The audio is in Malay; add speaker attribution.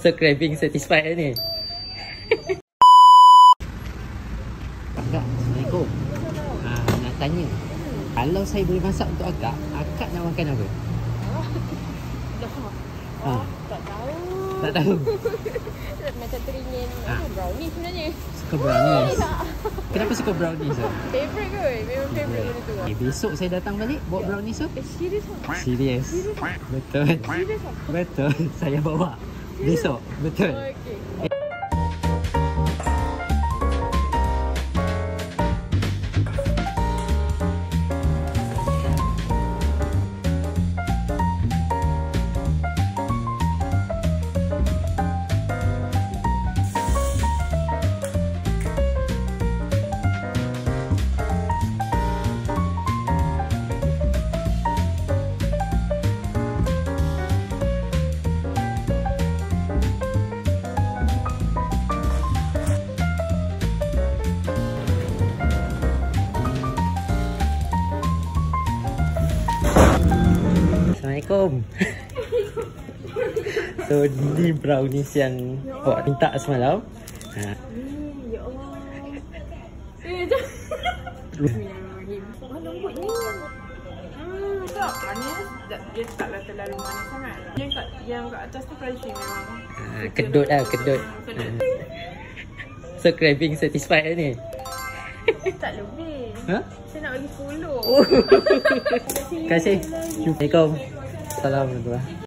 Speaker 1: So craving satisfied ni. Akak, Assalamualaikum. Nak tanya, kalau saya boleh masak untuk akak, akak nak makan apa?
Speaker 2: Tak tahu.
Speaker 1: Tak tahu.
Speaker 2: Macam teringin brownie sebenarnya.
Speaker 1: Suka brownies. Kenapa suka brownies?
Speaker 2: Favorite kot. Memang favorite benda tu.
Speaker 1: Besok saya datang balik bawa brownies tu.
Speaker 2: Serius tak?
Speaker 1: Serius. Betul.
Speaker 2: Serius tak?
Speaker 1: Betul. Saya bawa. Besok. Betul.
Speaker 2: Okey.
Speaker 1: Assalamualaikum. So ni brownies yang awak minta semalam.
Speaker 2: Ya Allah. Bismillahirrahmanirrahim. Oh, lembutnya. Tak manis. Dia taklah terlalu manis sangat. Yang kat atas tu crunchy memang.
Speaker 1: Kedut lah, kedut. So craving satisfied ni.
Speaker 2: Tak lebih.
Speaker 1: Ha?
Speaker 2: Saya nak bagi 10.
Speaker 1: Terima kasih. Assalamualaikum. Assalamualaikum.